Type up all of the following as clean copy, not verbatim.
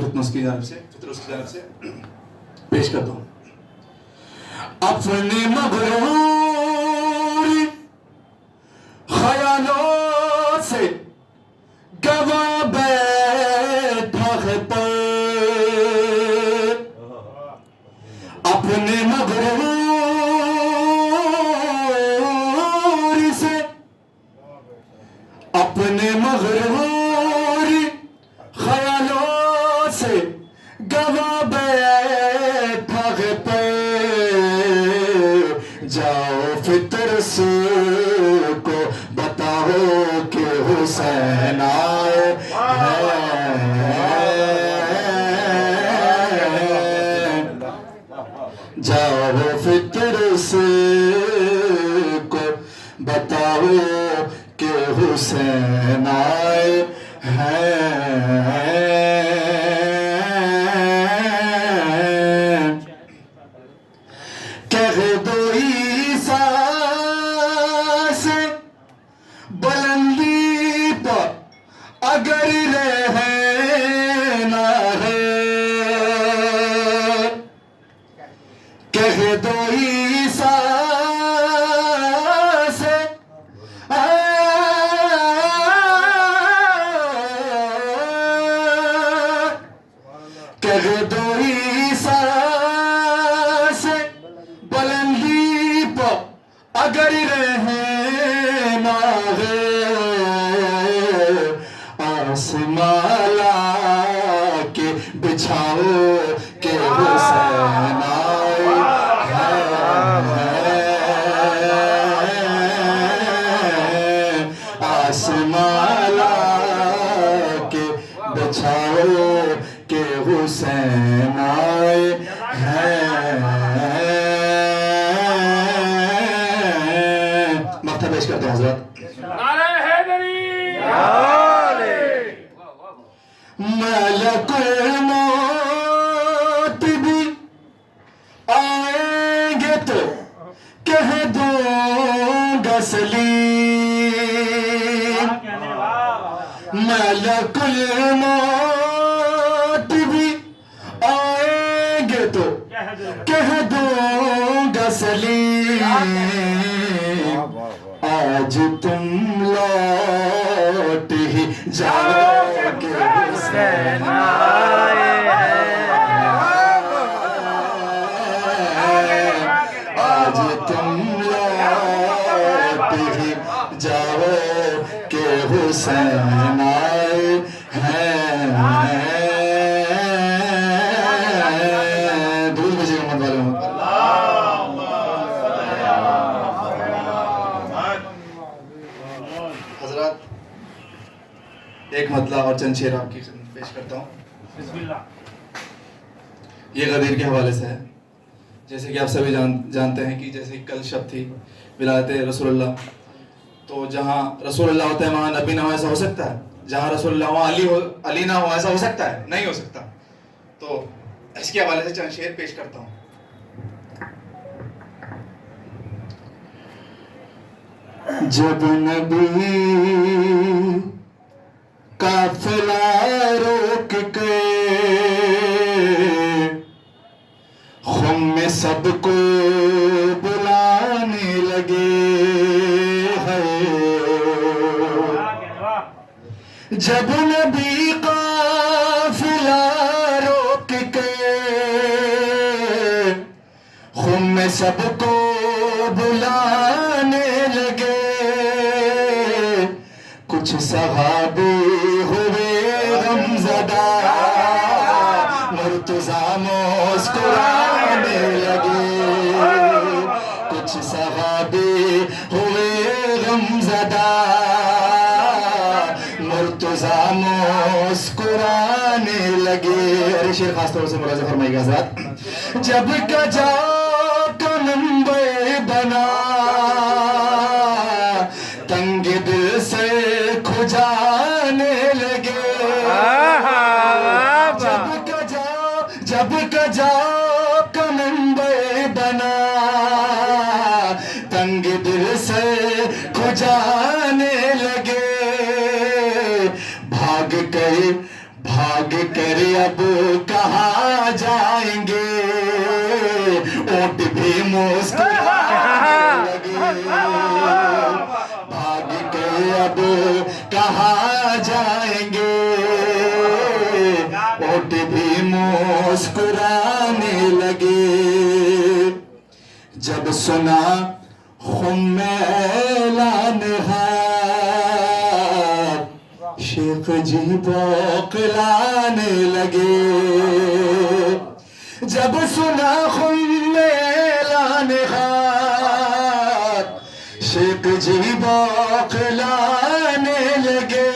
فطر اس کی جانب سے پیش کرتا ہوں. اپنے مغرور خیالوں سے گوا بیٹھا ہے پر، اپنے مغرور سے، اپنے مغرور خیالوں سے گوا بیٹھا ہے پر، جاؤ فطر سے کو بتاؤ کہ حسین آئے ہیں، جاؤ فطر سے کو بتاؤ کہ حسین آئے ہیں. کہہ دو عیسیٰ سے بلندی پر اگر رہنا ہے، کہہ دو عیسیٰ سے کہہ دو عیسیٰ سے بلندی پر اگر رہنا ہے، آسمان لا کے بچھاؤ کہ حسین آئے ہیں، آسمان لا کے بچھاؤ کہ حسین آئے ہیں. مقطع پیش کرتے ہیں حضرت. ملک الموت بھی آئیں گے تو کہہ دوں گا سلیم، ملک الموت بھی آئیں گے تو کہہ دوں گا سلیم، آج تم لوٹ ہی جاؤ کہ حسین آئے ہیں، آج تم لوٹ ہی جاؤ کہ حسین آئے ہیں. درود بھیجیے محمد والے محمد. حضرات ایک مطلع اور چند شعر آپ کی خدمت پیش کرتا ہوں. یہ غدیر کے حوالے سے ہے. جیسے کہ آپ سبھی جانتے ہیں کہ جیسے کل شب تھی ولایت رسول اللہ، تو جہاں رسول اللہ ہوتا ہے وہاں نبی نہ ہو، ایسا ہو سکتا ہے؟ جہاں رسول اللہ وہاں علی نہ ہو، ایسا ہو سکتا ہے؟ نہیں ہو سکتا. تو اس کے حوالے سے چند شعر پیش کرتا ہوں. جب نبی قافلہ روک کے خم میں سب کو بلانے لگے ہیں، جب نبی قافلہ روک کے خم میں سب کو بلانے لگے، کچھ صحابی ہوئے غمزدہ، مرتضیٰ مسکرانے لگے، کچھ صحابی ہوئے غمزدہ، مرتضیٰ مسکرانے لگے. ارے شعر خاص طور سے ملاحظہ فرمائیے گا حضرات. جب کجا کا منبر بنا تنگ دل سے کھجانے لگے، جب کجا کا منبر بنا تنگ دل سے کھجانے لگے، بھاگ کر بھاگ کر اب کہاں جائیں گے اونٹ بھی مسکرانے لگے بھاگ کر اب کہاں جائیں گے اونٹ بھی مسکرانے لگے جب سنا خم اعلان شیخ جی بوقلانے لگے جب سنا خم اعلان شیخ جی بوقلانے لگے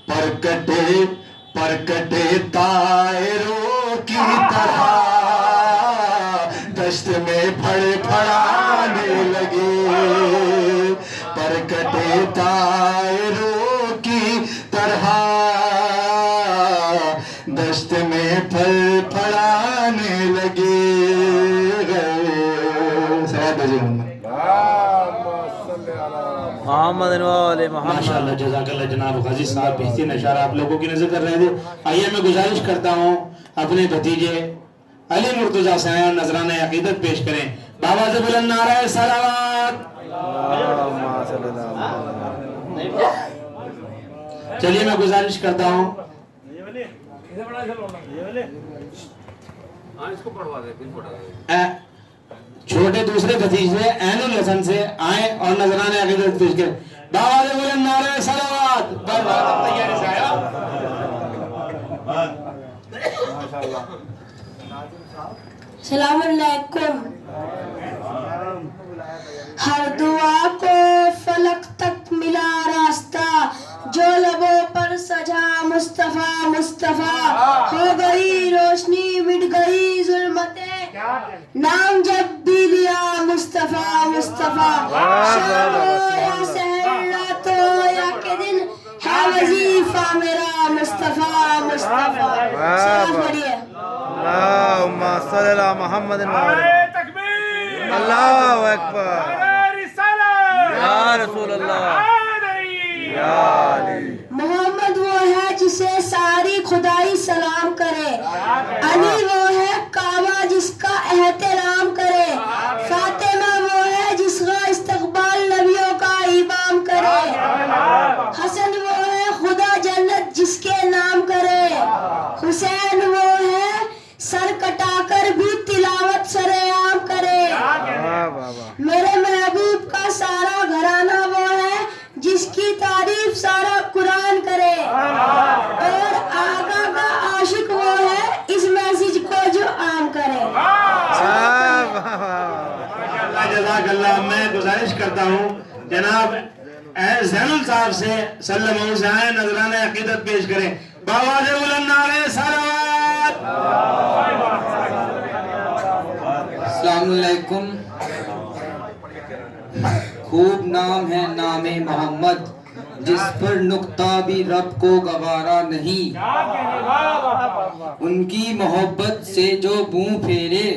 پر کٹے طائروں کی طرح دشت میں پھڑ پھڑانے لگے پر کٹے طائروں کی طرح دشت میں پھڑ پھڑانے لگے محمد والے محمد. ماشاءاللہ جزاک اللہ جناب غازی صاحب بہترین اشعار آپ لوگوں کی نظر کر رہے تھے. آئیے میں گزارش کرتا ہوں اپنے بھتیجے علی مرتضیٰ سے آئیں اور نذرانہ عقیدت پیش کریں. بابا سے بلند نعرہ صلوات. چلیے میں گزارش کرتا ہوں چھوٹے دوسرے بھتیجے عین الحسن سے آئیں اور نذرانہ عقیدت پیش کریں. بابا سے بلند نعرہ صلوات. تیاری سے آیا. السلام علیکم. ہر دعا کو فلک تک ملا راستہ جو لبوں پر سجا مصطفیٰ مصطفیٰ ہو گئی روشنی مٹ گئی ظلمتیں نام جب بھی لیا مصطفیٰ مصطفیٰ شام ہو یا سحر رات ہو یا کہ دن ہے وظیفہ میرا مصطفیٰ مصطفیٰ. سلام پڑھیے. اللہم صلی اللہ محمد اللہ اکبر یا رسول اللہ یا علی. محمد وہ ہے جسے ساری خدائی سلام کرے علی وہ ہے کعبہ جس کا احترام کرے فاطمہ وہ ہے جس کا استقبال نبیوں کا امام کرے حسن وہ ہے خدا جنت جس کے نام کرے حسین وہ ہے سر کٹا کر بھی تلاوت سرعام کرے میرے محبوب کا سارا گھرانہ وہ ہے جس کی تعریف سارا قرآن کرے اور آقا کا عاشق وہ ہے اس میسج کو جو عام کرے. جزاک اللہ. میں گزارش کرتا ہوں جناب زین صاحب سے سلم سے آئیں نذرانہ عقیدت پیش کریں. بابا سے بلند نعرہ صلوات. السلام علیکم. خوب نام ہے نام محمد جس پر نقطہ بھی رب کو گوارا نہیں ان کی محبت سے جو منہ پھیرے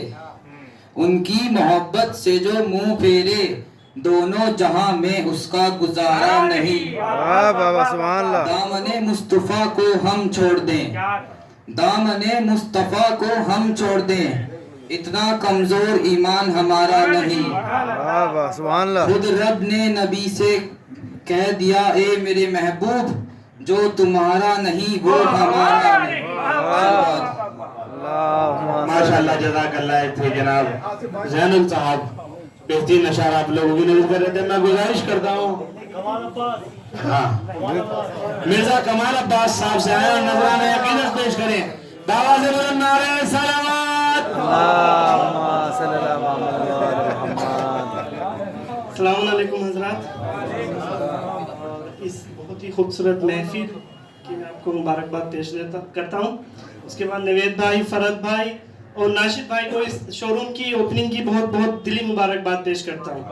ان کی محبت سے جو منہ پھیرے دونوں جہاں میں اس کا گزارا نہیں. دامن مصطفیٰ کو ہم چھوڑ دیں دامن مصطفیٰ کو ہم چھوڑ دیں اتنا کمزور ایمان ہمارا نہیں. خود رب نے نبی سے کہہ دیا اے میرے محبوب جو تمہارا نہیں وہ ہمارا نہیں. ماشاءاللہ جزاک اللہ. تھے جناب زین صاحب بہترین اشعار آپ لوگوں کی نظر کر رہے تھے. میں گزارش کرتا ہوں ہاں مرزا کمال عباس صاحب سے آئے اور نذرانہ عقیدت پیش کریں. بابا سے بلند نعرہ صلوات. السلام علیکم حضرات. اس بہت ہی خوبصورت محفل کی میں آپ کو مبارکباد پیش کرتا ہوں. اس کے بعد نوید بھائی فرد بھائی اور ناشد بھائی کو اس شو روم کی اوپننگ کی بہت بہت دلی مبارکباد پیش کرتا ہوں.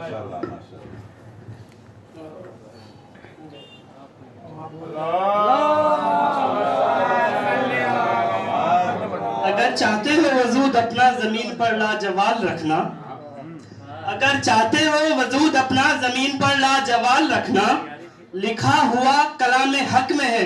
اگر چاہتے ہو وجود اپنا زمین پر لاجوال رکھنا اگر چاہتے ہو وجود اپنا زمین پر لاجوال رکھنا لکھا ہوا کلام حق میں ہے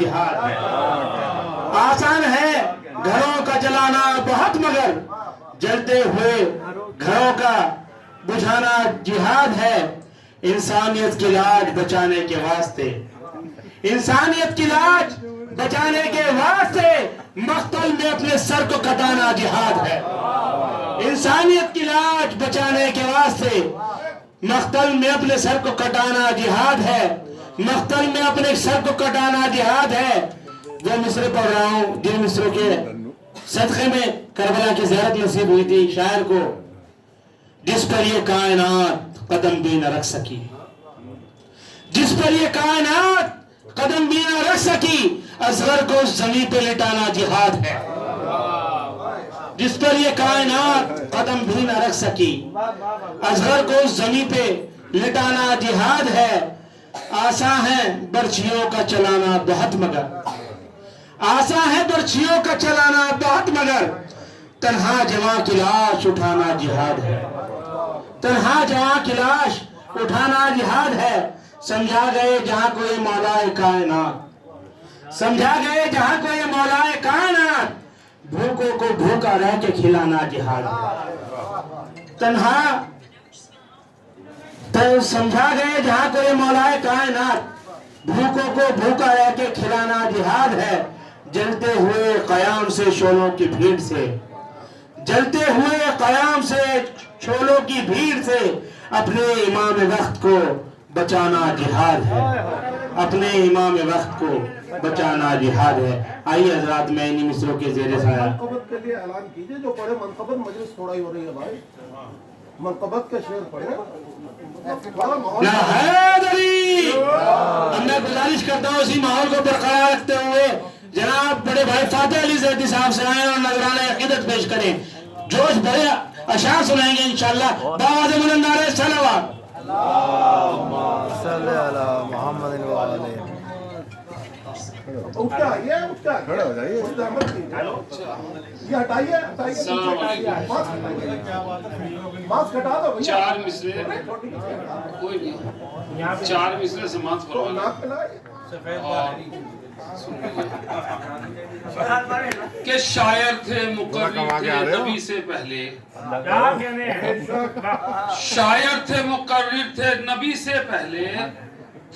جہاد ہے. آسان ہے گھروں کا جلانا بہت مگر جلتے ہوئے گھروں کا بجھانا جہاد ہے. انسانیت کی لاج بچانے کے واسطے، انسانیت کی لاج بچانے کے واسطے مقتل میں اپنے سر کو کٹانا جہاد ہے. انسانیت کی لاج بچانے کے واسطے مقتل میں اپنے سر کو کٹانا جہاد ہے. مقتل میں اپنے سر کو کٹانا جہاد ہے. جو مصرے پڑھ رہا ہوں، جن مصروں کے صدقے میں کربلا کی زیارت نصیب ہوئی تھی شاعر کو، جس پر یہ کائنات قدم بھی نہ رکھ سکی، جس پر یہ کائنات قدم بھی نہ رکھ سکی، اصغر کو زمین پہ لٹانا جہاد ہے. جس پر یہ کائنات قدم بھی نہ رکھ سکی، اصغر کو زمین پہ لٹانا جہاد ہے. آسان ہے برچھیوں کا چلانا بہت مگر، آسان ہے برچھیوں کا چلانا بہت مگر تنہا جواں کی لاش اٹھانا جہاد ہے. تنہا جواں کی لاش اٹھانا جہاد ہے. سمجھا گئے جہاں کوئی مولائے کائنات، سمجھا گئے جہاں کوئی مولائے کائنات، بھوکوں کو بھوکا رہ کے کھلانا جہاد ہے. تنہا سمجھا گئے جہاں کوئی مولائے کائنات، بھوکوں کو بھوکا رہ کے کھلانا جہاد ہے. جلتے ہوئے قیام سے شعلوں کی بھیڑ سے، جلتے ہوئے قیام سے شعلوں کی بھیڑ سے اپنے امام وقت کو بچانا جہاد ہے. اپنے امام وقت کو بچانا جہاد ہے. آئیے حضرات میں انہی مصروں کے زیر سایہ منقبت کے لیے اعلان کیجئے. جو پڑھے منقبت، مجلس تھوڑا ہی ہو رہی ہے بھائی، منقبت کا شعر پڑھے. لا حیدری. میں گزارش کرتا ہوں اسی ماحول کو برقرار رکھتے ہوئے جناب بڑے بھائی فاتح علی زیدی صاحب سے آئیں اور نذرانہ عقیدت پیش کریں. جوش بھرے اشعار سنائیں گے انشاءاللہ. باواز بلند نعرہ صلوات. اللہم صلی علی محمد و علیہ. اٹھ کے آئیے، اٹھ کے آئیے، کھڑے ہو جائیے، یہ ہٹائیے، ہٹائیے ماسک ہٹا دو. چار مصرے کوئی نہیں، چار مصرے سماعت کہ شاعر تھے مقرر تھے نبی سے پہلے، شاعر تھے مقرر تھے نبی سے پہلے،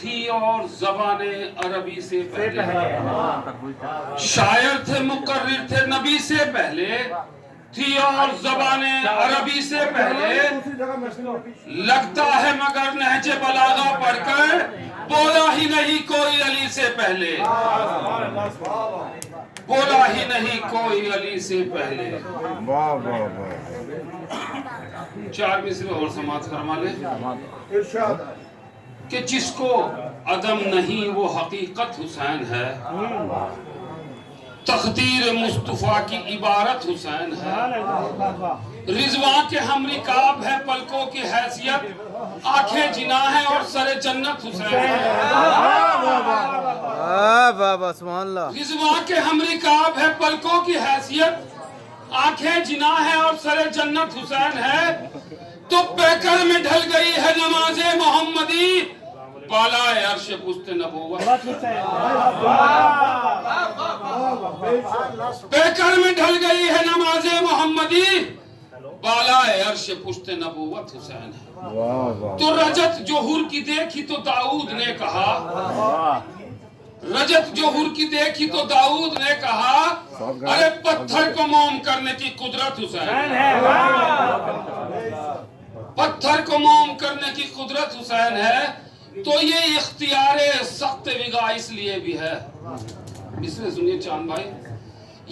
تھی اور زبان عربی سے پہلے. شاعر تھے مقرر تھے نبی سے پہلے، تھی اور زبان عربی سے پہلے. لگتا ہے مگر نہج بلاغہ پڑھ کر بولا ہی نہیں کوئی علی سے پہلے، بولا ہی نہیں کوئی علی سے پہلے. چار مصرے اور سماعت فرما لے. کہ جس کو عدم نہیں وہ حقیقت حسین ہے، تقدیر مصطفیٰ کی عبارت حسین ہے. رضوان کے ہم رکاب ہے پلکوں کی حیثیت، آنکھیں جناح ہے اور سر جنت حسین ہے. سبحان اللہ. رضوان کے ہم رکاب ہے پلکوں کی حیثیت، آنکھیں جناح ہے اور سر جنت حسین ہے. تو پیکر میں ڈھل گئی ہے نماز محمدی، بالائے عرش پشت نبوت. پیکر میں ڈھل گئی ہے نماز محمدی، بالائے عرش پشت نبوت حسین ہے. تو رجت جوہر کی دیکھی تو داؤد نے کہا، رجت جوہر کی دیکھی تو داؤد نے کہا، ارے پتھر کو موم کرنے کی قدرت حسین ہے. پتھر کو موم کرنے کی قدرت حسین ہے. تو یہ اختیار سخت وگا اس لیے بھی ہے. مصرے سنیے چاند بھائی،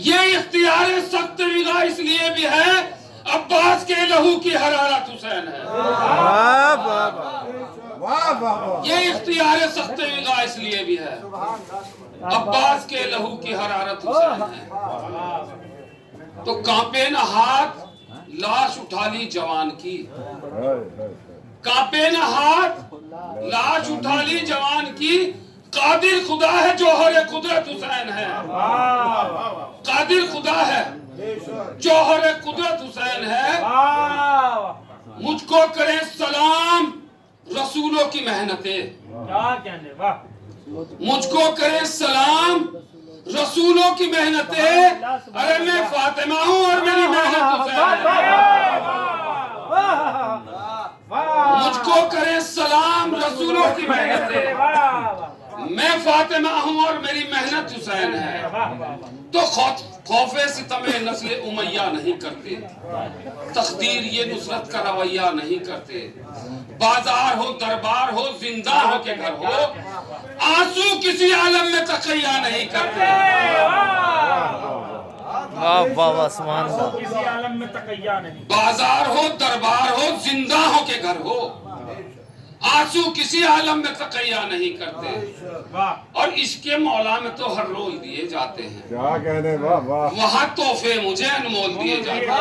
یہ اختیار سخت وگا اس لیے بھی ہے، عباس کے لہو کی حرارت حسین ہے. یہ اختیار سخت وگا اس لیے بھی ہے، عباس کے لہو کی حرارت حسین ہے. تو کانپے نہ ہاتھ لاش اٹھا لی جوان کی، کانپے نہ ہاتھ لاش اٹھا لی جوان کی. قادر خدا ہے جوہر قدرت حسین ہے، قادر خدا ہے جوہر قدرت حسین ہے. مجھ کو کریں سلام رسولوں کی محنتیں، مجھ کو کرے سلام رسولوں کی محنتیں، ارے میں فاطمہ ہوں اور میری محنت حسین ہے۔ مجھ کو کرے سلام رسولوں کی محنتیں، میں فاطمہ ہوں اور میری محنت حسین ہے۔ تو خوف ستم نسل امیہ نہیں کرتے، تقدیر یہ نصرت کا رویہ نہیں کرتے۔ بازار ہو دربار ہو زندہ ہو کے گھر ہو، آنسو کسی عالم میں تقیہ نہیں کرتے۔ سبحان اللہ۔ کسی عالم میں تقیہ نہیں۔ بازار ہو دربار ہو زندہ ہو کے گھر ہو، آنسو کسی عالم میں تقیہ نہیں کرتے۔ اور عشق مولا میں تو ہر روز دیے جاتے ہیں، کیا کہنے، واہ واہ۔ وہاں تحفے مجھے انمول دیے جاتے ہیں۔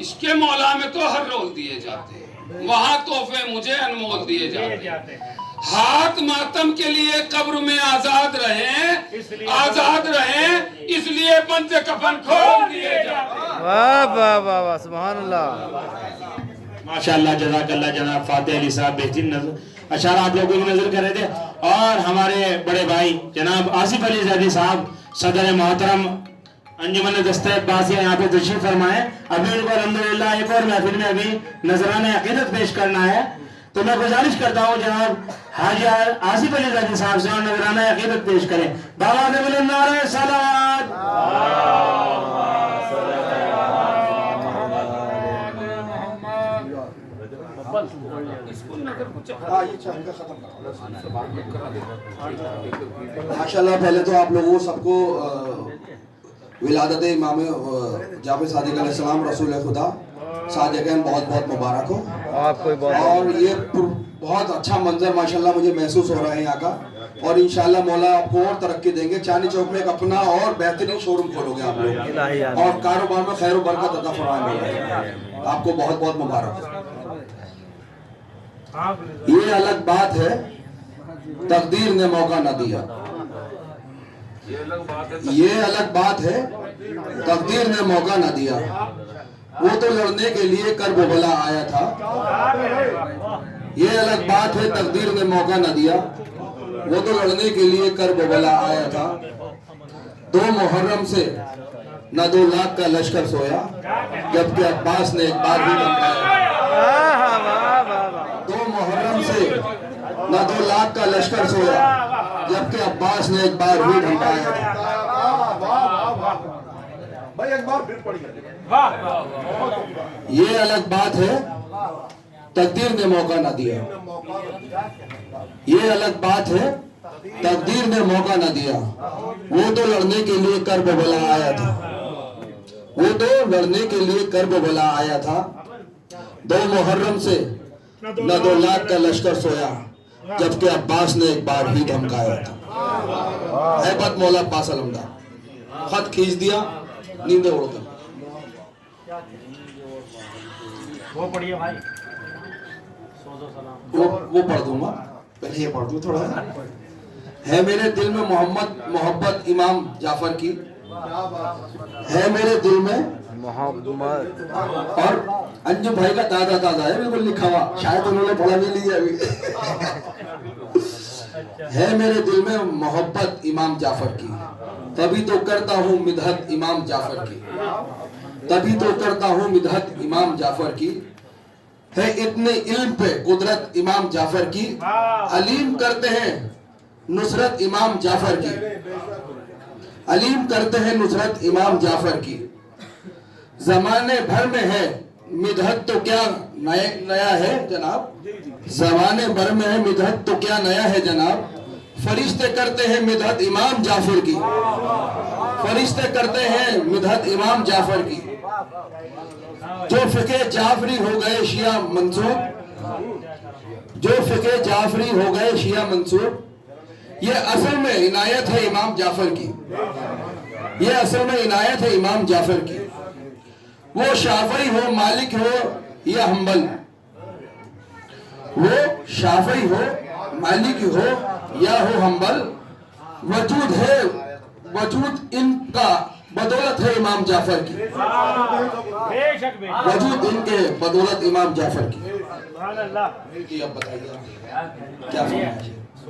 عشق مولا میں تو ہر روز دیے جاتے ہیں، وہاں تحفے مجھے انمول دیے جاتے ہیں۔ ہاتھ ماتم کے لیے قبر میں آزاد رہیں، آزاد رہیں، اس لیے بند کفن کھول دیے جاتے ہیں۔ واہ واہ واہ واہ، سبحان اللہ۔ ماشاءاللہ، جزاک اللہ جناب فاتح علی صاحب، بہترین اشعار آپ لوگوں کی نظر کر رہے تھے۔ اور ہمارے بڑے بھائی جناب آصف علی زیدی صاحب، صدر محترم انجمن دستہ عباسیہ، یہاں پہ تشریف فرمائے۔ ابھی ان کو الحمدللہ ایک اور محفل میں ابھی نذرانہ عقیدت پیش کرنا ہے، تو میں گزارش کرتا ہوں جناب حاجی آصف علی زیدی صاحب سے اور نذرانہ عقیدت پیش کریں۔ بابا نے بولے نعرہ صلوات۔ ماشاءاللہ، پہلے تو آپ لوگوں سب کو ولادت امام جعفر صادق علیہ السلام رسول خدا صادقین بہت بہت مبارک ہو۔ آپ کو بہت اور یہ بہت اچھا منظر ماشاءاللہ مجھے محسوس ہو رہا ہے یہاں کا، اور انشاءاللہ مولا آپ کو اور ترقی دیں گے۔ چاندنی چوک میں ایک اپنا اور بہترین شو روم کھولو گے آپ لوگ، اور کاروبار میں خیر و برکت عطا فرمائیں گے۔ آپ کو بہت بہت مبارک۔ یہ الگ بات ہے تقدیر نے موقع نہ دیا، یہ الگ بات ہے تقدیر نے موقع نہ دیا، وہ تو لڑنے کے لیے کرب و بلا آیا تھا۔ یہ الگ بات ہے تقدیر نے موقع نہ دیا، وہ تو لڑنے کے لیے کرب و بلا آیا تھا۔ 2 محرم سے نہ 2 لاکھ کا لشکر سویا، جبکہ عباس نے ایک بار بھی دھمکایا۔ 2 محرم سے نہ 2 لاکھ کا لشکر سویا، جبکہ عباس نے ایک بار بھی دھمکایا تھا۔ بھائی ایک بار پھر پڑھیے۔ یہ الگ بات ہے تقدیر نے موقع نہ دیا، یہ الگ بات ہے تقدیر نے موقع نہ دیا، وہ تو لڑنے کے لیے کرب و بلا آیا تھا، وہ تو لڑنے کے لیے کرب و بلا آیا تھا۔ 2 محرم سے نہ 2 لاکھ کا لشکر سویا، جبکہ عباس نے ایک بار ہی دھمکایا تھا۔ ہیبت مولا عباس علمدار، خط کھینچ دیا، نیندیں اڑ کر۔ وہ پڑھیے بھائی، وہ پڑھ دوں گا، پہلے یہ پڑھ دوں تھوڑا۔ ہے میرے دل میں محبت امام جعفر کی، ہے میرے دل میں محمد۔ اور انجم بھائی کا تازہ تازہ ہے بالکل لکھا ہوا، شاید انہوں نے پڑھا بھی نہیں ابھی۔ ہے میرے دل میں محبت امام جعفر کی، تبھی تو کرتا ہوں مدحت امام جعفر کی، تبھی تو کرتا ہوں مدحت امام جعفر کی۔ ہے اتنے علم پہ قدرت امام جعفر کی، علیم کرتے ہیں نصرت امام جعفر کی، علیم کرتے ہیں نصرت امام جعفر کی۔ زمانے بھر میں ہے مدحت تو کیا نیا ہے جناب، زمانے بھر میں ہے مدحت تو کیا نیا ہے جناب، فرشتے کرتے ہیں مدحت امام جعفر کی، فرشتے کرتے ہیں مدحت امام جعفر کی۔ جو فقہ جعفری ہو گئے شیعہ منسوب، جو فقہ جعفری ہو گئے شیعہ منسوب، یہ اصل میں عنایت ہے امام جعفر کی، یہ اصل میں عنایت ہے امام جعفر کی۔ وہ شافعی ہو مالک ہو یا حنبل، وہ شافعی ہو مالک ہو یا ہو حنبل، وجود ہے وجود ان کا بدولت ہے امام جعفر کی، وجود ان کے بدولت امام جعفر کی۔ جی اب بتائیے کیا فرمائش ہے؟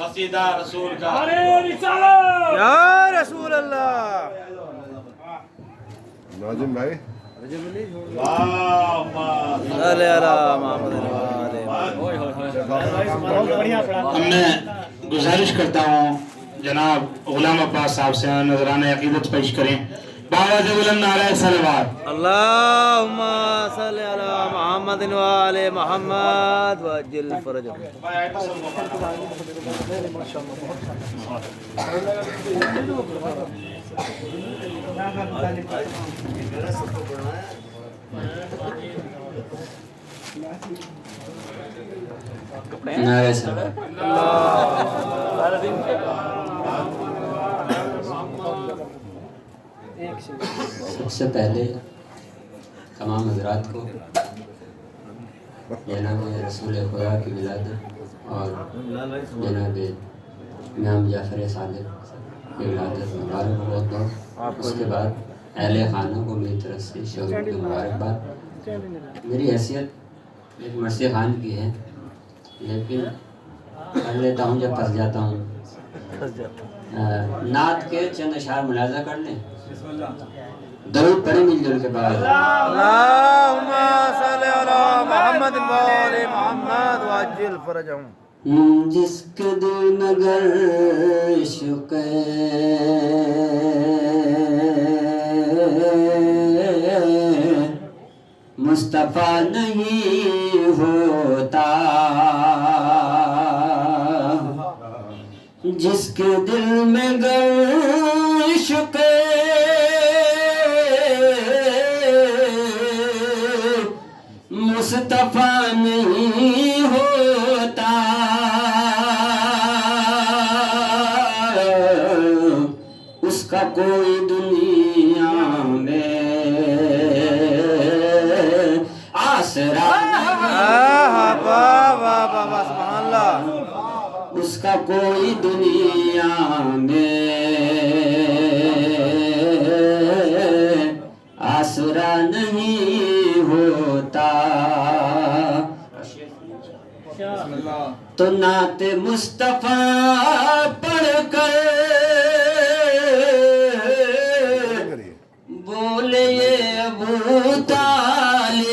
قصیدہ رسول کا یا رسول اللہ ناظم بھائی صلی اللہ محمد میں گزارش کرتا ہوں جناب غلام عباس صاحب سے نذرانہ عقیدت پیش کریں بآواز بلند نعرہ صلوات اللہم صلی علی محمد و آل محمد وعجل فرجهم نعرہ صلوات سب سے پہلے تمام حضرات کو جناب رسول خدا کی ولادت اور جناب امام جعفر صادق کی ولادت مبارک بہت بہت. اس کے بعد اہل خانہ کو میری طرف سے شعور کی مبارکباد. میری حیثیت ایک مرثی خان کی ہے لیکن کر لیتا ہوں جب پھنس جاتا ہوں. نعت کے چند اشعار ملاحظہ کر لیں. درود پڑھیں مل جل کے بعد. اللہم صلی علی محمد و آل محمد وعجل فرجهم. جس کے دل میں گر عشق مصطفیٰ نہیں ہوتا جس کے دل میں گر عشق مصطفیٰ نہیں ہوتا اس کا کوئی دنیا میں آسرا سبحان اللہ. اس کا کوئی دنیا میں آسرا نہیں ہوتا. تو نعت مصطفیٰ پڑھ کر بولے یہ ابو طالب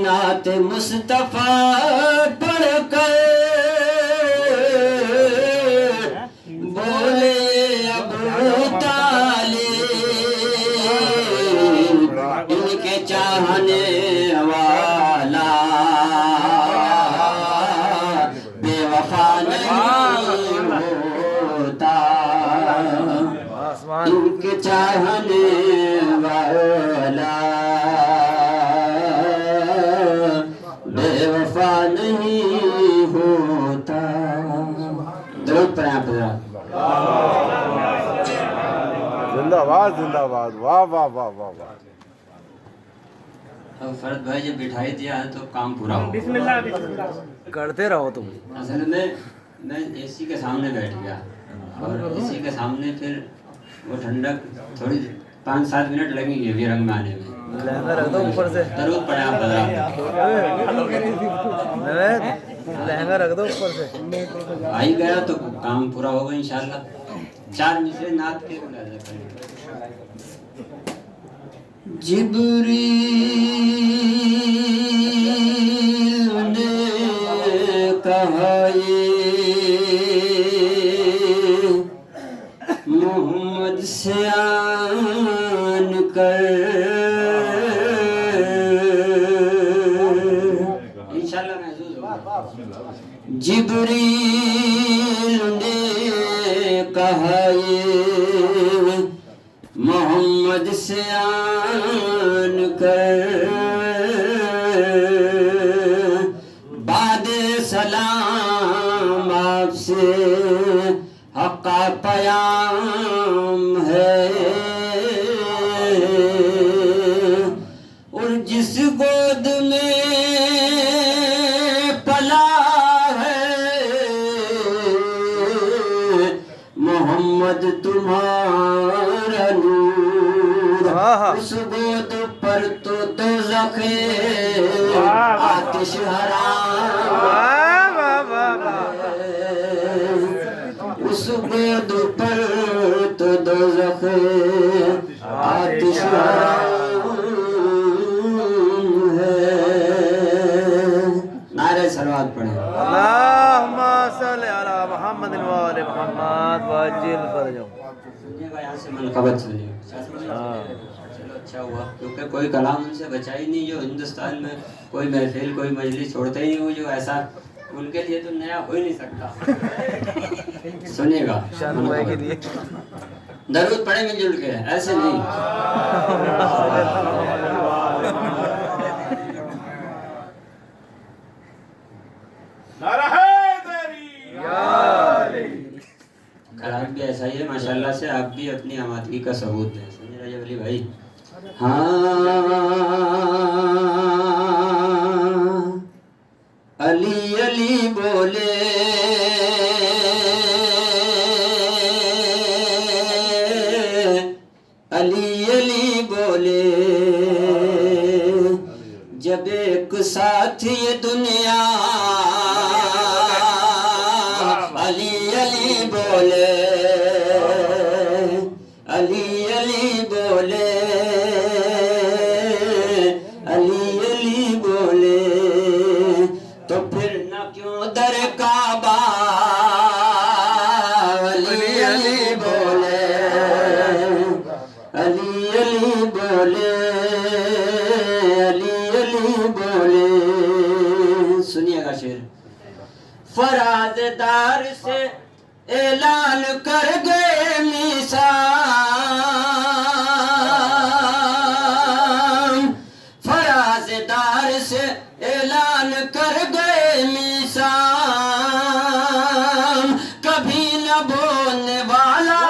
نعت مصطفیٰ پڑھ کر بولے ابو طالب ان کے چاہنے والا بے وفا نہیں ہوتا. ان کے چاہنے والا بے وفا نہیں ہوتا. درود پڑھیں آپ حضرات. زندہ باد زندہ باد. واہ واہ واہ واہ واہ. فرد بھائی جب بٹھائی دیا ہے تو کام پورا ہو. بسم اللہ کرتے رہو تم. اصل میں اے سی کے سامنے بیٹھ گیا اور اے سی کے سامنے پھر وہ ٹھنڈک تھوڑی 5-7 منٹ لگیں گے بھی رنگ میں آنے میں. لہنگا رکھ دو اوپر سے. درود پڑھیں آپ حضرات. لہنگا رکھ دو اوپر سے. آئی گیا تو کام پورا ہوگا انشاءاللہ. 4 مصرے نعت کے ملاحظہ کریں. جبریل نے کہا محمد سے آن کر انشاءاللہ محسوس ہوگا. جبریل نے کہا محمد سے آن کر بعد سلام آپ سے حق کا پیام ہے اور جس گود میں پلا ہے محمد تمہارا نور اس گود پر تو دوزخ دوزخ آتش حرام اس گرد پر تو دوزخ آتش حرام ہے. نعرہ صلوات پڑھیں. اللہم صلی علی محمد و آل محمد وعجل فرجهم. سنیے گا یہاں سے منقبت سنیے. چلو اچھا ہوا کیونکہ کوئی کلام ان سے بچا ہی نہیں. جو ہندوستان میں کوئی محفل کوئی مجلس چھوڑتے ہی نہیں. وہ جو ایسا ان کے لیے تو نیا ہو ہی نہیں سکتا. سنیے گا درود پڑھیں مل جل کے ایسے نہیں. کلام بھی ایسا ہی ہے ماشاءاللہ سے. آپ بھی اپنی آمادگی کا ثبوت دیں. سنیے رجب علی بھائی. علی علی بولے علی علی بولے جب ایک ساتھ یہ دنیا علی علی بولے علی علی بولے علی علی بولے تو پھر نہ کیوں در کعبہ علی علی بولے علی علی بولے علی علی بولے. سنیے گا شعر. فراز دار سے اعلان کر گئے میثاق. فراز دار سے اعلان کر گئے میثاق. کبھی نہ بولنے والا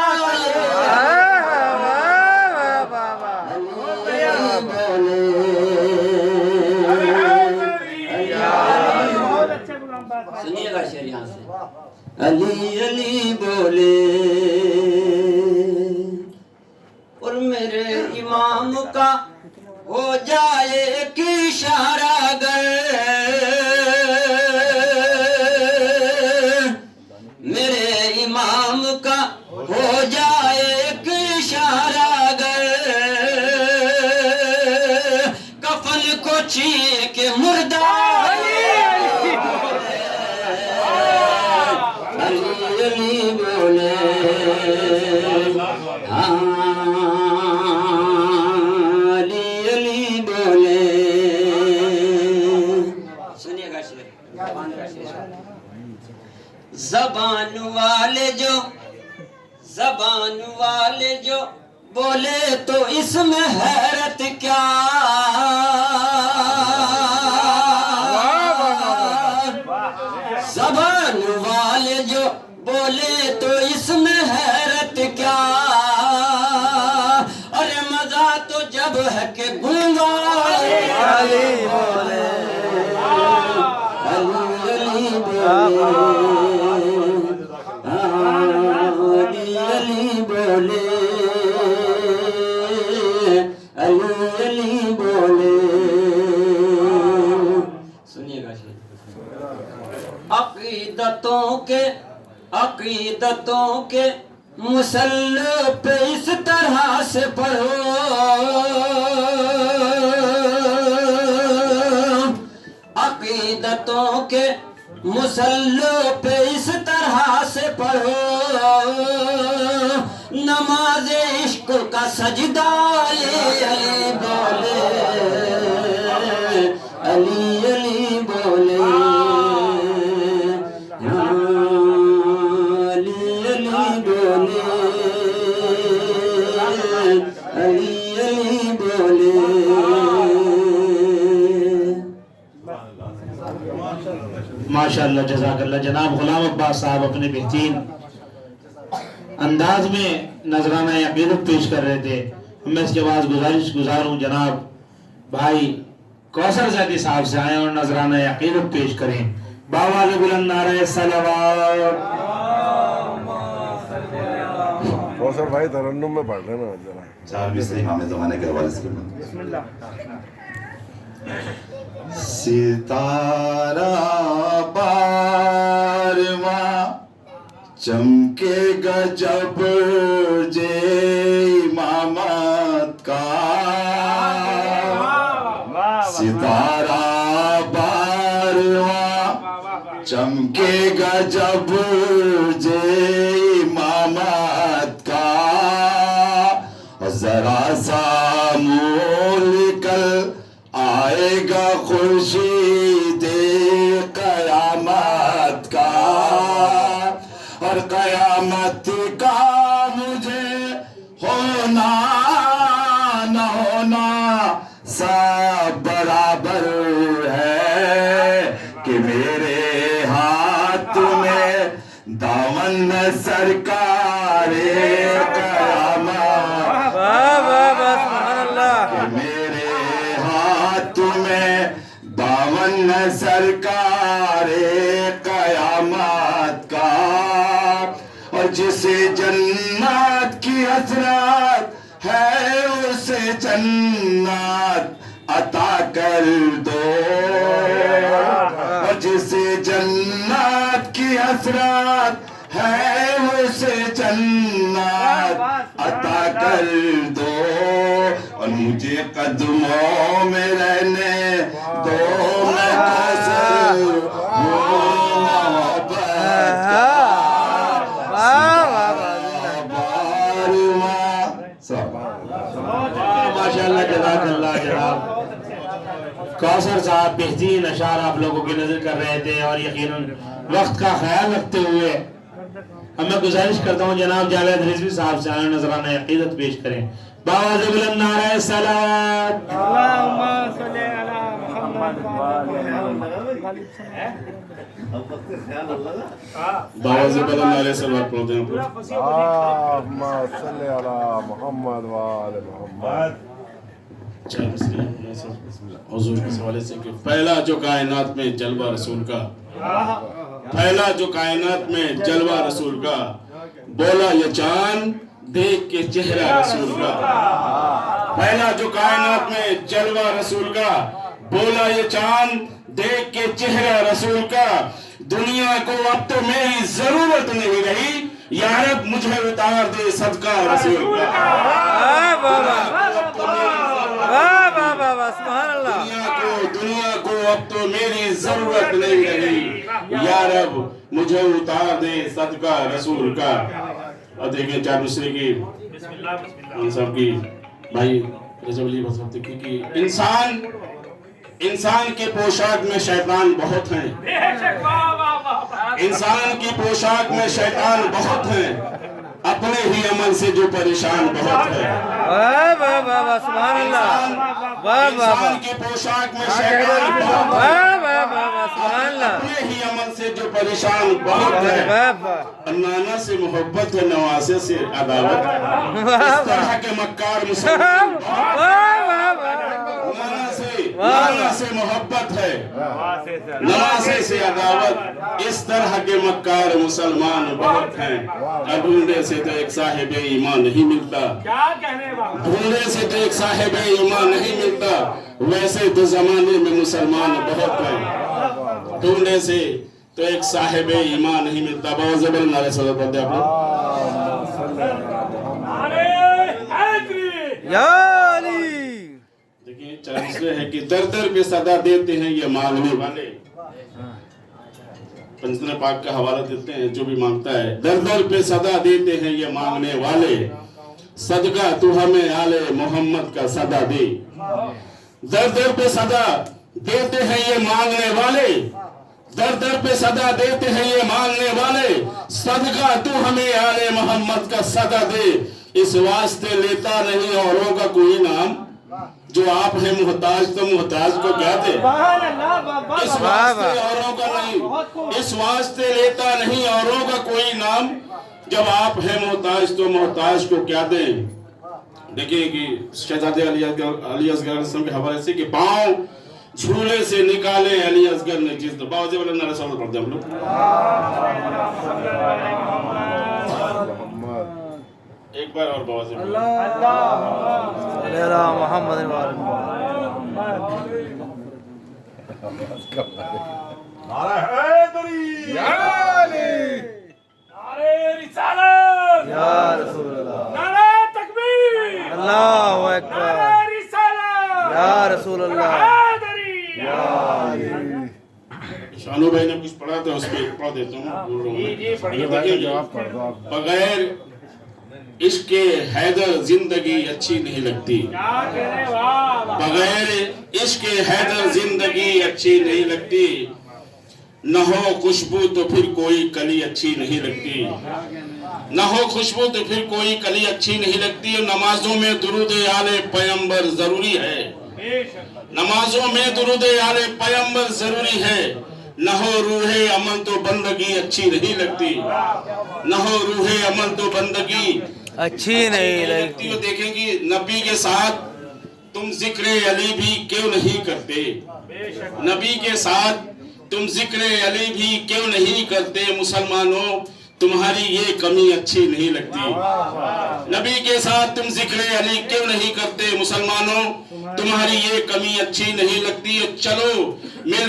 سنیے گا شعر یہاں سے. علی علی بولے اور میرے امام کا ہو جائے ایک اشارہ گر میرے امام کا ہو جائے ایک اشارہ گر کفن کو چیر کے مردہ علی بولے علی علی بولے. سنیے گا شعر. زبان والے جو بولے تو اس میں حیرت کیا. زبان والے جو بولے تو اس میں حیرت کیا. ارے مزہ تو جب ہے کہ گونگا علی بولے علی علی بولے علی علی بولے علی علی بولے. سنیے گا شعر. عقیدتوں کے مسلح پہ اس طرح سے پڑھو. عقیدتوں کے مسلح پہ اس طرح سے پڑھو. نماز عشق کا سجدہ علی علی بولے علی علی بولے ماشاءاللہ جزاک اللہ. جناب غلام عباس صاحب اپنے بہترین انداز میں نذرانہ عقیدت پیش کر رہے تھے. میں اس کے بعد گزار ہوں جناب بھائی کوثر زیدی صاحب سے آئیں اور نذرانہ عقیدت پیش کریں. بابا بلند نعرہ صلوات. کوثر بھائی ترنم میں پڑھ رہے نا ذرا. صاحب اس امام زمانے کے حوالے سے بسم اللہ. ستارہ بارواں چمکے گا جب جے امامت کا ستارہ بارواں چمکے گا جب جے امامت کا ذرا سا مول کل آئے گا خورشید قیامت کا اور قیامت کا مجھے ہونا نہ ہونا سب برابر ہے کہ میرے ہاتھ میں دامن سرکار قیامت کہ میرے ہاتھ میں دامن سرکار قیامت کا اور جسے جنت کی حسرت ہے اسے جنت عطا کر دو اور جسے جنت کی حسرت ہے اسے جنت عطا کر دو اور مجھے قدموں میں رہنے دو میں کوثر محبت ماشاءاللہ جزاک اللہ جناب کوثر صاحب بہترین اشعار آپ لوگوں کی نظر کر رہے تھے اور یقیناً وقت کا خیال رکھتے ہوئے اب میں گزارش کرتا ہوں جناب جاوید رضوی صاحب سے آنے نذرانہ عقیدت پیش کریں باواز بلند نعرہ صلوات اللہم صلی علی محمد باواز بلند نعرہ صلوات پڑھتے ہیں اللہم صلی علی محمد وآل محمد. حضور کے حوالے سے کہ پہلا جو کائنات میں جلوہ رسول کا پہلا جو کائنات میں جلوہ رسول کا بولا یہ چاند دیکھ کے چہرہ رسول کا پہلا جو کائنات میں جلوہ رسول کا بولا یہ چاند دیکھ کے چہرہ رسول کا دنیا کو اب تو میری ضرورت نہیں رہی یا رب مجھے اتار دے صدقہ رسول کا دنیا کو اب تو میری ضرورت نہیں رہی یا رب مجھے اتار دے صدقہ رسول کا اور دیکھیں چار مصری کی صاحب کی بھائی رجب علی بصرتی کی انسان کے پوشاک میں شیطان بہت ہیں انسان کی پوشاک میں شیطان بہت ہیں اپنے ہی عمل سے جو پریشان بہت ہے انسان کی پوشاک میں شیطان بہت ہے اپنے ہی عمل سے جو پریشان بہت ہے نانا سے محبت ہے نواسے سے عداوت اس طرح کے مکار مسلمان نانا سے محبت ہے نواسے سے عداوت اس طرح کے مکار مسلمان بہت ہیں ڈھونڈے سے تو ایک صاحب ایمان نہیں ملتا ڈھونڈے سے تو ایک صاحب ایمان نہیں ملتا ویسے تو زمانے میں مسلمان بہت ہیں ڈھونڈے سے تو ایک صاحب ایمان نہیں ملتا بہت زبر نعرہ صدر پڑھتے آپ لوگ دیکھیں چاہیے ہے کہ در در پہ صدا دیتے ہیں یہ مانگنے والے پنجتن پاک کا حوالہ دیتے ہیں جو بھی مانگتا ہے در در پہ صدا دیتے ہیں یہ مانگنے والے صدقہ تو ہمیں آل محمد کا صدا دے در در پہ صدا دیتے ہیں یہ مانگنے والے در در پہ صدا دیتے ہیں یہ مانگنے والے صدقہ تو ہمیں آل محمد کا صدا دے اس واسطے لیتا نہیں اوروں کا کوئی نام جو آپ ہیں محتاج تو محتاج کو کیا دے اس واسطے اوروں کا نہیں اس واسطے لیتا نہیں اوروں کا کوئی نام جب آپ ہیں محتاج تو محتاج کو کیا دیں دیکھیں کہ شہزادے علی اصغر کے حوالے سے کہ پاؤں جھولے سے نکالے علی اصغر نے جس باوجہ والا نعرہ صلی پڑھتے ہم لوگ ایک بار اور باوجہ اللہ محمد یا رسول اللہ اللہ اکبر یا رسول اللہ شانو بھائی نے کچھ پڑھا تھا اس پہ پڑھ دیتا ہوں. بغیر عشق حیدر زندگی اچھی نہیں لگتی. بغیر عشق حیدر زندگی اچھی نہیں لگتی. نہ ہو خوشبو تو پھر کوئی کلی اچھی نہیں لگتی. نہ ہو خوشبو تو پھر کوئی کلی اچھی نہیں لگتی. نمازوں میں درود آل پیغمبر ضروری ہے. نمازوں میں درود آل پیغمبر ضروری ہے. نہ ہو روح عمل تو بندگی اچھی نہیں لگتی. نہ ہو روح عمل تو بندگی اچھی نہیں لگتی. دیکھیں گی نبی کے ساتھ تم ذکر علی بھی کیوں نہیں کرتے. نبی کے ساتھ تم ذکر علی بھی کیوں نہیں کرتے. مسلمانوں تمہاری یہ کمی اچھی نہیں لگتی. نبی کے ساتھ تم ذکر علی کیوں نہیں کرتے. مسلمانوں تمہاری یہ کمی اچھی نہیں لگتی. چلو مل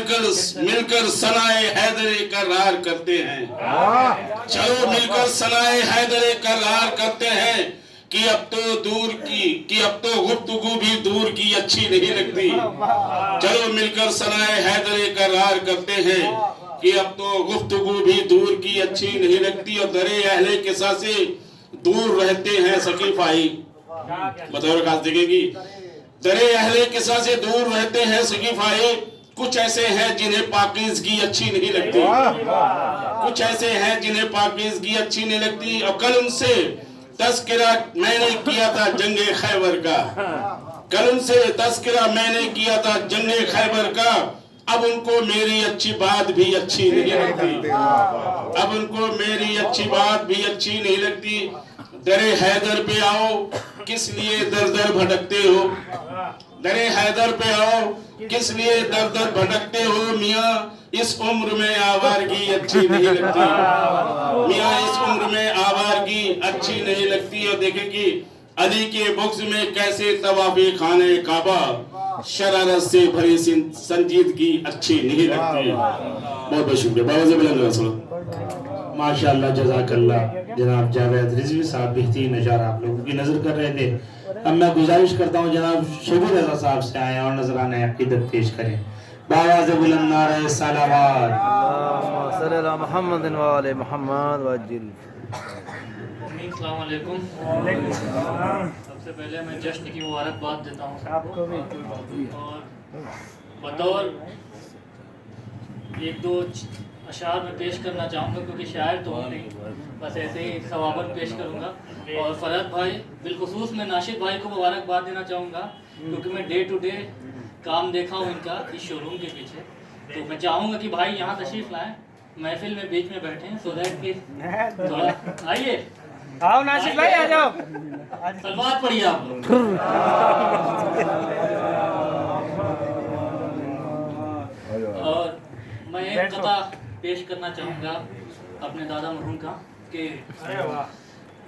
کر ثنائے حیدر کرار کرتے ہیں. چلو مل کر ثنائے حیدر کرار کرتے ہیں کہ اب تو گفتگو بھی دور کی اچھی نہیں لگتی. چلو مل کر ثنائے حیدر کرار کرتے ہیں کہ اب تو گفتگو بھی دور کی اچھی نہیں لگتی. اور در اہل قصہ سے دور رہتے ہیں ثقیف بھائی. بطور خاص دیکھیں گی در اہل قصہ سے دور رہتے ہیں ثقیف بھائی. کچھ ایسے ہیں جنہیں پاکیزگی اچھی نہیں لگتی. کچھ ایسے ہیں جنہیں پاکیزگی اچھی نہیں لگتی. اور کل ان سے تذکرہ میں نے کیا تھا جنگ خیبر کا. کل ان سے تذکرہ میں نے کیا تھا جنگ خیبر کا. اب ان کو میری اچھی بات بھی اچھی نہیں لگتی. اب ان کو میری اچھی بات بھی اچھی نہیں لگتی. در حیدر پہ آؤ کس لیے در در بھٹکتے ہو. در حیدر پہ آؤ کس لیے در در بھٹکتے ہو. میاں اس عمر میں آوارگی اچھی نہیں لگتی. میاں اس عمر میں آوارگی اچھی نہیں لگتی. اور دیکھیں کہ علی کے بغض میں کیسے طواف خانہ کعبہ شرارت سے بھری سنجیدگی اچھی نہیں لگتی. بہت بہت شکریہ. بابا سے بلند رسول ماشاءاللہ جزاک اللہ. جناب جاوید رضوی صاحب بہترین اشعار آپ لوگوں کی نظر کر رہے تھے. اب میں گزارش کرتا ہوں جناب شبیر رضا صاحب سے آئیں اور نذرانہ عقیدت پیش کریں. بابا سے بلند نعرہ صلوات. اللہم صلی علی محمد و آل محمد وعجل. السلام علیکم. سب سے پہلے میں جشن کی مبارکباد دیتا ہوں اور بطور ایک دو اشعار میں پیش کرنا چاہوں گا کیونکہ شاعر تو ہوں نہیں, بس ایسے ہی ثوابت پیش کروں گا. اور فرحت بھائی بالخصوص میں ناشد بھائی کو مبارکباد دینا چاہوں گا کیونکہ میں ڈے ٹو ڈے کام دیکھا ہوں ان کا اس شو روم کے پیچھے. تو میں چاہوں گا کہ بھائی یہاں تشریف لائیں, محفل میں بیچ میں بیٹھیں سو دیٹ کہ آئیے آؤ ناشد بھائی آ جاؤ. سلوات پڑھیے آپ لوگ. اور میں ایک قطعہ پیش کرنا چاہوں گا اپنے دادا مرحوم کا کہ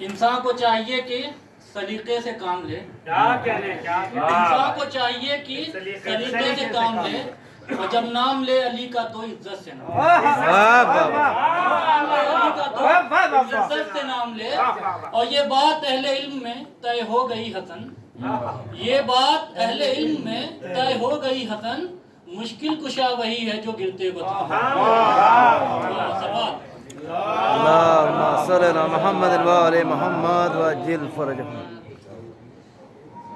انسان کو چاہیے کہ سلیقے سے کام لے. انسان کو چاہیے کہ سلیقے سے کام لے اور جب نام لے علی کا تو عزت سے نام لے. اور یہ بات اہل علم میں طے ہو گئی حسن. یہ بات اہل علم میں طے ہو گئی حسن. مشکل کشا وہی ہے جو گرتے بتا. اللہم صلی علی محمد و آل محمد وعجل فرجہم.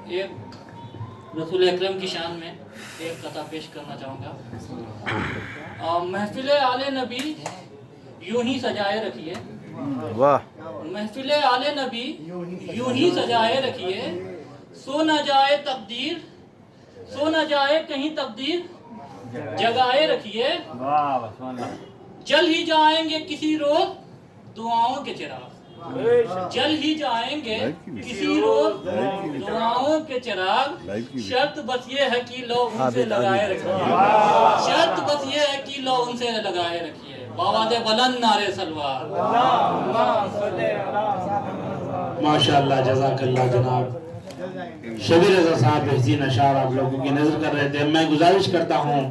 ایک رسول اکرم کی شان میں ایک قطعہ پیش کرنا چاہوں گا. محفل آل نبی یوں ہی سجائے رکھیے. واہ. محفل آل نبی یوں ہی سجائے رکھیے. سو نہ جائے تقدیر, سو نہ جائے کہیں تقدیر جگائے رکھیے. جل ہی جائیں گے کسی روز دعاؤں کے چراغ. جل ہی جائیں گے کسی روز دعاؤں کے چراغ. شرط بس یہ ہے کہ لو ان سے لگائے رکھیے. شرط بس یہ ہے کہ لو ان سے لگائے رکھیے. بابا دے بلند نعرے سلوات. ماشاءاللہ جزاک اللہ. جناب شبیر رضا صاحب بہترین اشعار آپ لوگوں کی نظر کر رہے تھے. میں گزارش کرتا ہوں